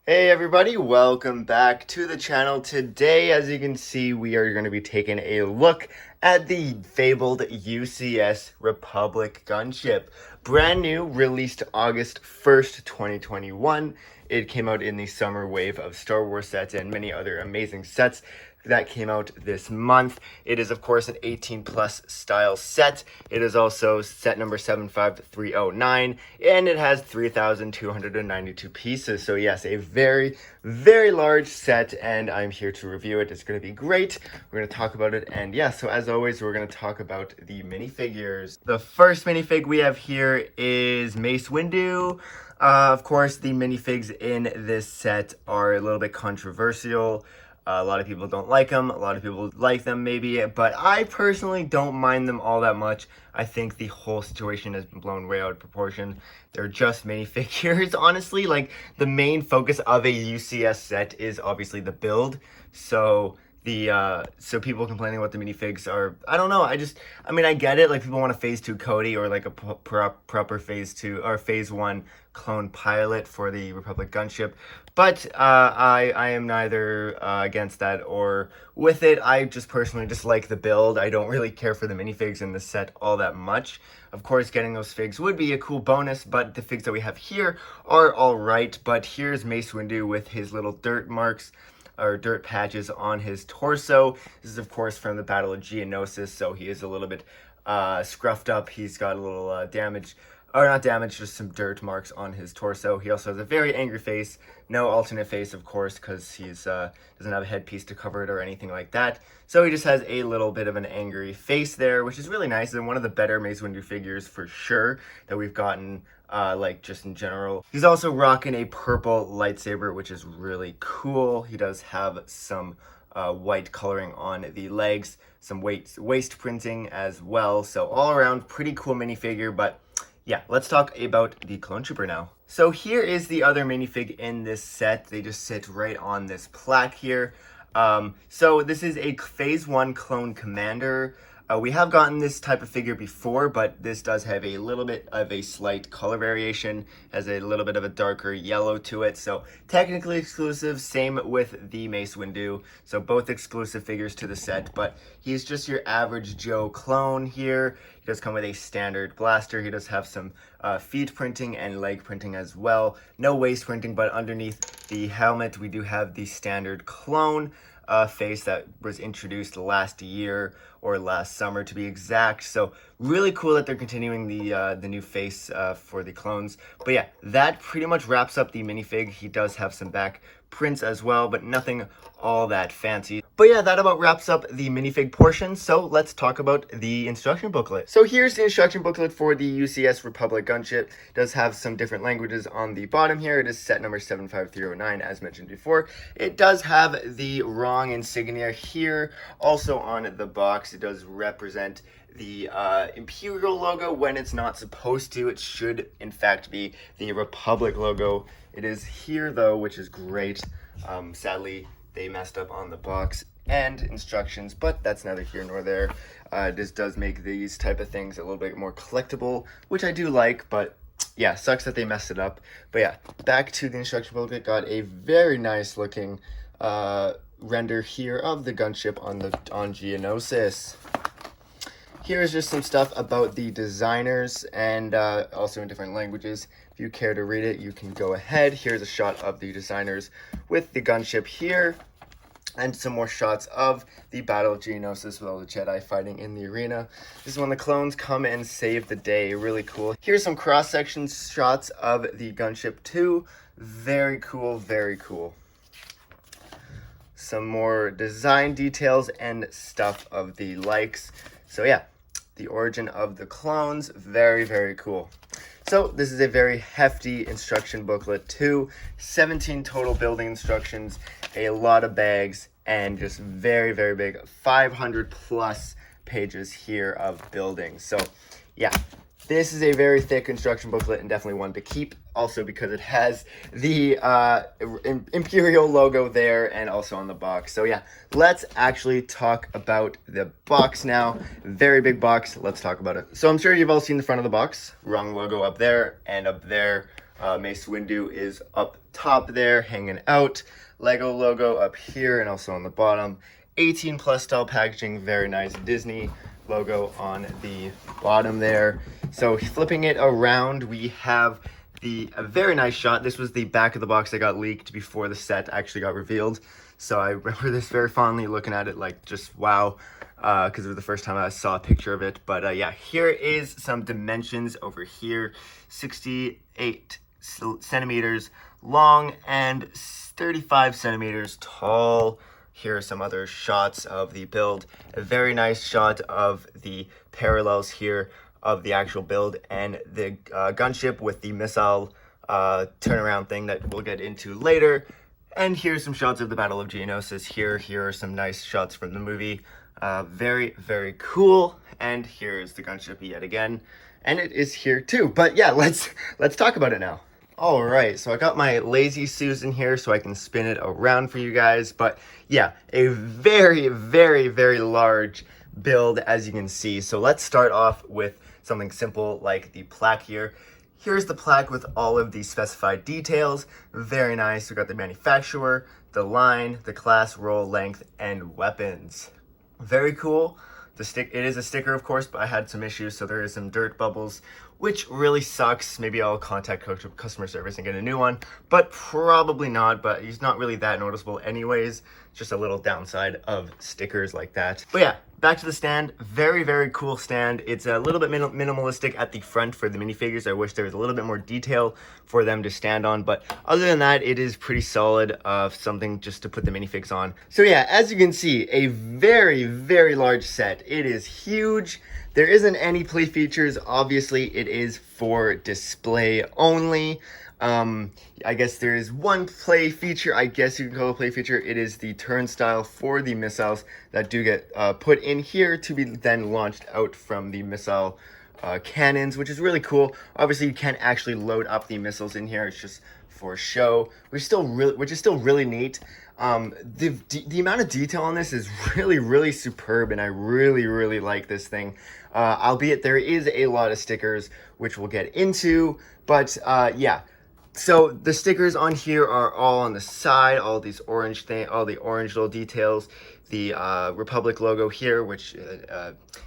Hey everybody, welcome back to the channel. Today, as you can see, we are going to be taking a look at the fabled UCS Republic Gunship. Brand new, released August 1st, 2021. It came out in the summer wave of Star Wars sets and many other amazing sets that came out this month. It is, of course, an 18 plus style set. It is also set number 75309, and it has 3,292 pieces. So yes, a very, very large set, and I'm here to review it. It's going to be great. We're going to talk about it, and yeah, so as always, we're going to talk about the minifigures. The first minifig we have here is Mace Windu. Of course, the minifigs in this set are a little bit controversial. A lot of people don't like them. A lot of people like them maybe, but I personally don't mind them all that much. I think the whole situation has been blown way out of proportion. They're just minifigures, honestly. Like, the main focus of a UCS set is obviously the build. So so people complaining about the minifigs are, I don't know, I mean, I get it, like, people want a phase 2 Cody or like a proper phase 2 or phase 1 clone pilot for the Republic Gunship, but I am neither against that or with it. I just personally just like the build. I don't really care for the minifigs in the set all that much. Of course, getting those figs would be a cool bonus, but the figs that we have here are alright. But here's Mace Windu with his little dirt marks or dirt patches on his torso. This is, of course, from the Battle of Geonosis, so he is a little bit scruffed up. He's got a little damage, or not damage, just some dirt marks on his torso. He also has a very angry face. No alternate face, of course, because he's doesn't have a headpiece to cover it or anything like that. So he just has a little bit of an angry face there, which is really nice, and one of the better Mace Windu figures for sure that we've gotten, like, just in general. He's also rocking a purple lightsaber, which is really cool. He does have some white coloring on the legs, some waist printing as well. So all around, pretty cool minifigure. But yeah, let's talk about the Clone Trooper now. So here is the other minifig in this set. They just sit right on this plaque here. So this is a phase 1 clone commander. We have gotten this type of figure before, but this does have a little bit of a slight color variation, has a little bit of a darker yellow to it, so technically exclusive. Same with the Mace Windu, so both exclusive figures to the set, but he's just your average Joe clone here. He does come with a standard blaster. He does have some feet printing and leg printing as well. No waist printing, but underneath the helmet we do have the standard clone face that was introduced last year or last summer to be exact. So really cool that they're continuing the new face for the clones. But yeah, that pretty much wraps up the minifig. He does have some back prints as well, but nothing all that fancy. But yeah, that about wraps up the minifig portion. So let's talk about the instruction booklet. So here's the instruction booklet for the UCS Republic Gunship. It does have some different languages on the bottom here. It is set number 75309, as mentioned before. It does have the wrong insignia here. Also on the box, it does represent the Imperial logo when it's not supposed to. It should, in fact, be the Republic logo. It is here, though, which is great. Sadly, they messed up on the box and instructions, but that's neither here nor there. This does make these type of things a little bit more collectible, which I do like, but yeah, sucks that they messed it up. But yeah, back to the instruction booklet. Got a very nice looking render here of the gunship on Geonosis. Here's just some stuff about the designers, and also in different languages. If you care to read it, you can go ahead. Here's a shot of the designers with the gunship here, and some more shots of the Battle of Geonosis with all the Jedi fighting in the arena. This is when the clones come and save the day. Really cool. Here's some cross-section shots of the gunship too. Very cool, very cool. Some more design details and stuff of the likes. So yeah, the origin of the clones, very, very cool. So this is a very hefty instruction booklet too. 17 total building instructions, a lot of bags, and just very, very big, 500 plus pages here of building. So yeah, this is a very thick instruction booklet and definitely one to keep. Also because it has the Imperial logo there and also on the box. So yeah, let's actually talk about the box now. Very big box. Let's talk about it. So I'm sure you've all seen the front of the box. Wrong logo up there and up there. Mace Windu is up top there, hanging out. Lego logo up here and also on the bottom. 18 plus style packaging, very nice. Disney logo on the bottom there. So flipping it around, we have a very nice shot. This was the back of the box that got leaked before the set actually got revealed. So I remember this very fondly, looking at it like just wow, because it was the first time I saw a picture of it. But yeah, here is some dimensions over here. 68 centimeters long and 35 centimeters tall. Here are some other shots of the build. A very nice shot of the parallels here of the actual build and the gunship with the missile turnaround thing that we'll get into later. And here's some shots of the Battle of Geonosis here. Here are some nice shots from the movie. Very, very cool. And here's the gunship yet again. And it is here too. But yeah, let's talk about it now. All right, so I got my Lazy Susan here so I can spin it around for you guys. But yeah, a very, very, very large build, as you can see. So let's start off with something simple like the plaque here. Here's the plaque with all of the specified details. Very nice. We got the manufacturer, the line, the class, role, length, and weapons. Very cool. It is a sticker, of course, but I had some issues, so there is some dirt bubbles, which really sucks. Maybe I'll contact customer service and get a new one, but probably not. But it's not really that noticeable anyways. Just a little downside of stickers like that. But yeah, back to the stand. Very, very cool stand. It's a little bit minimalistic at the front for the minifigures. I wish there was a little bit more detail for them to stand on, but other than that, it is pretty solid. Something just to put the minifigs on. So yeah, as you can see, a very, very large set. It is huge. There isn't any play features. Obviously, it is for display only. I guess there is one play feature, I guess you can call it a play feature. It is the turnstile for the missiles that do get put in here to be then launched out from the missile cannons, which is really cool. Obviously, you can't actually load up the missiles in here. It's just for show, which is still really neat. The amount of detail on this is really, really superb, and I really, really like this thing. Albeit there is a lot of stickers, which we'll get into, but yeah. So the stickers on here are all on the side, all the orange little details. The Republic logo here, which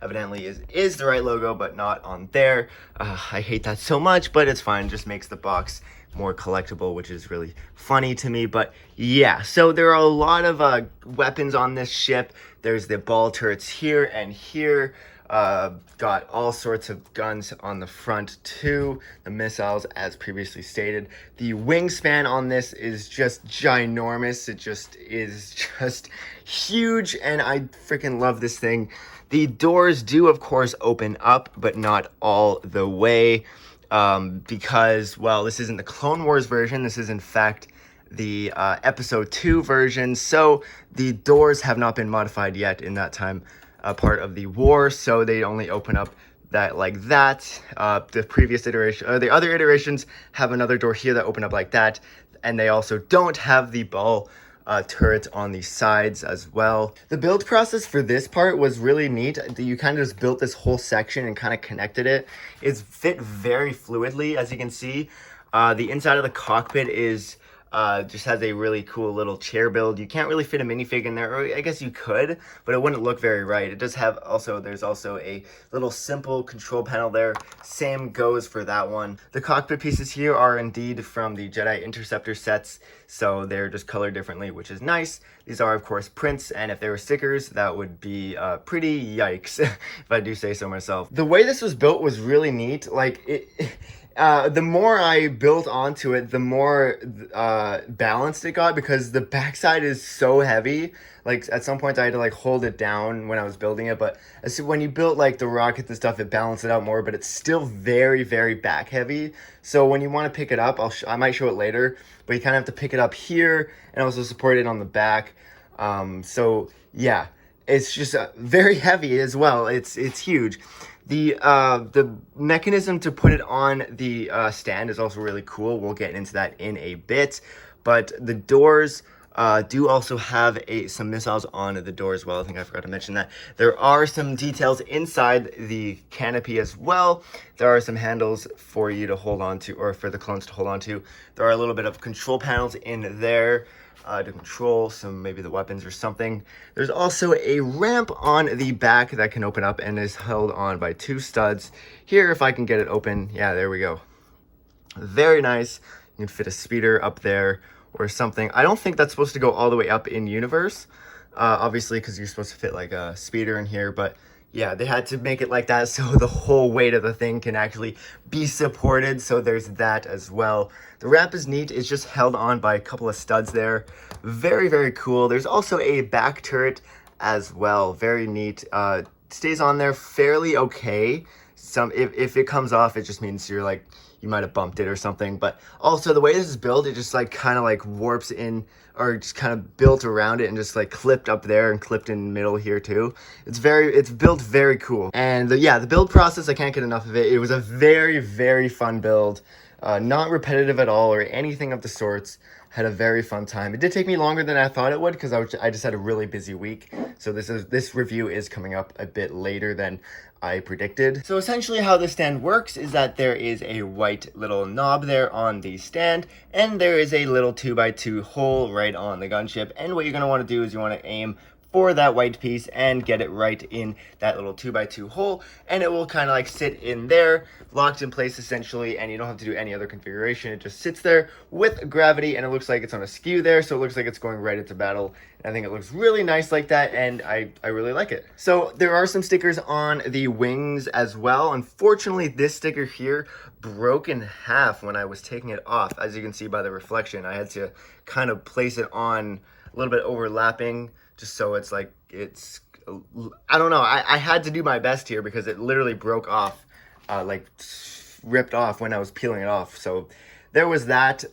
evidently is the right logo, but not on there. I hate that so much, but it's fine. Just makes the box more collectible, which is really funny to me. But yeah, so there are a lot of weapons on this ship. There's the ball turrets here and here. Got all sorts of guns on the front too. The missiles, as previously stated. The wingspan on this is just ginormous. It is just huge, and I freaking love this thing. The doors do, of course, open up, but not all the way, because, well, this isn't the Clone Wars version. This is, in fact, the Episode 2 version. So the doors have not been modified yet in that time. Part of the war, so they only open up that like that. The previous iteration, the other iterations have another door here that open up like that, and they also don't have the ball turret on the sides as well. The build process for this part was really neat. You kind of just built this whole section and kind of connected it. It's fit very fluidly, as you can see. The inside of the cockpit is just has a really cool little chair build. You can't really fit a minifig in there, or I guess you could, but it wouldn't look very right. It does have there's also a little simple control panel there. Same goes for that one. The cockpit pieces here are indeed from the Jedi Interceptor sets, so they're just colored differently, which is nice. These are, of course, prints, and if they were stickers, that would be pretty yikes, if I do say so myself. The way this was built was really neat. Like, the more I built onto it, the more balanced it got, because the backside is so heavy. Like, at some point I had to like hold it down when I was building it, but when you build like the rockets and stuff, it balanced it out more, but it's still very, very back heavy. So when you want to pick it up, I might show it later, but you kind of have to pick it up here and also support it on the back. So yeah, it's just very heavy as well. It's huge. The mechanism to put it on the stand is also really cool. We'll get into that in a bit. But the doors do also have some missiles on the door as well. I think I forgot to mention that. There are some details inside the canopy as well. There are some handles for you to hold on to, or for the clones to hold on to. There are a little bit of control panels in there to control maybe the weapons or something. There's also a ramp on the back that can open up and is held on by 2 studs. Here, if I can get it open, yeah, there we go. Very nice. You can fit a speeder up there or something. I don't think that's supposed to go all the way up in universe, obviously, because you're supposed to fit like a speeder in here, but yeah, they had to make it like that so the whole weight of the thing can actually be supported, so there's that as well. The ramp is neat. It's just held on by a couple of studs there. Very, very cool. There's also a back turret as well. Very neat. Stays on there fairly okay. If it comes off, it just means you're like, you might have bumped it or something. But also the way this is built, it just like kind of like warps in, or just kind of built around it and just like clipped up there and clipped in the middle here too. It's built very cool. And the build process, I can't get enough of it. It was a very, very fun build. Not repetitive at all or anything of the sorts. Had a very fun time. It did take me longer than I thought it would because I just had a really busy week. So this review is coming up a bit later than I predicted. So essentially how the stand works is that there is a white little knob there on the stand, and there is a little 2x2 hole right on the gunship. And what you're going to want to do is you want to aim for that white piece and get it right in that little 2x2 hole, and it will kind of like sit in there, locked in place essentially, and you don't have to do any other configuration. It just sits there with gravity, and it looks like it's on a skew there, so it looks like it's going right into battle. And I think it looks really nice like that, and I really like it. So there are some stickers on the wings as well. Unfortunately, this sticker here broke in half when I was taking it off. As you can see by the reflection, I had to kind of place it on a little bit overlapping, just so it's like, I don't know, I had to do my best here because it literally broke off, like ripped off when I was peeling it off. So there was that.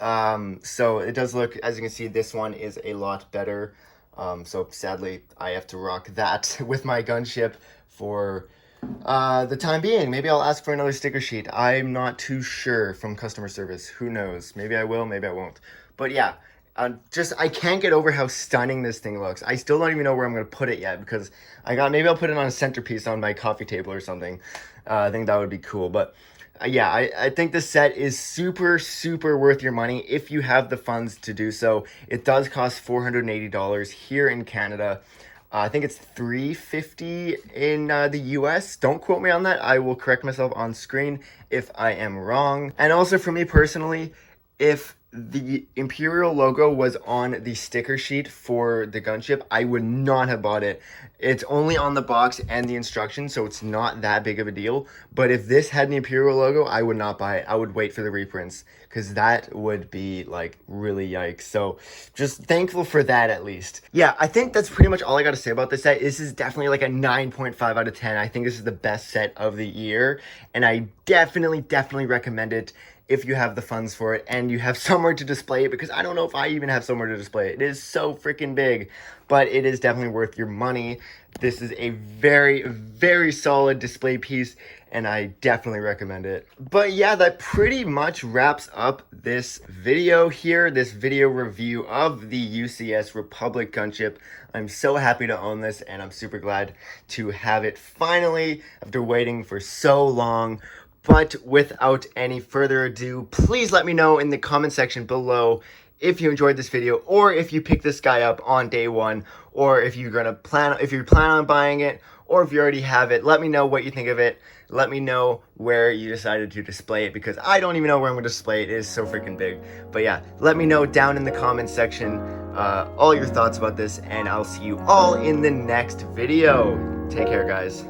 So it does look, as you can see, this one is a lot better. So sadly, I have to rock that with my gunship for the time being. Maybe I'll ask for another sticker sheet. I'm not too sure from customer service. Who knows? Maybe I will, maybe I won't. But yeah. I can't get over how stunning this thing looks. I still don't even know where I'm going to put it yet because maybe I'll put it on a centerpiece on my coffee table or something. I think that would be cool. But yeah, I think this set is super, super worth your money if you have the funds to do so. It does cost $480 here in Canada. I think it's $350 in the US. Don't quote me on that. I will correct myself on screen if I am wrong. And also for me personally, if the Imperial logo was on the sticker sheet for the gunship, I would not have bought it. It's only on the box and the instructions, so it's not that big of a deal. But if this had an Imperial logo, I would not buy it. I would wait for the reprints because that would be like really yikes. So just thankful for that at least. Yeah, I think that's pretty much all I got to say about this set. This is definitely like a 9.5 out of 10. I think this is the best set of the year, and I definitely recommend it if you have the funds for it and you have somewhere to display it, because I don't know if I even have somewhere to display it. It is so freaking big, but it is definitely worth your money. This is a very, very solid display piece, and I definitely recommend it. But yeah, that pretty much wraps up this video here, this video review of the UCS Republic Gunship. I'm so happy to own this, and I'm super glad to have it finally after waiting for so long. But without any further ado, please let me know in the comment section below if you enjoyed this video, or if you picked this guy up on day one, or if you're planning on buying it, or if you already have it. Let me know what you think of it. Let me know where you decided to display it, because I don't even know where I'm going to display it. It is so freaking big. But yeah, let me know down in the comment section all your thoughts about this, and I'll see you all in the next video. Take care, guys.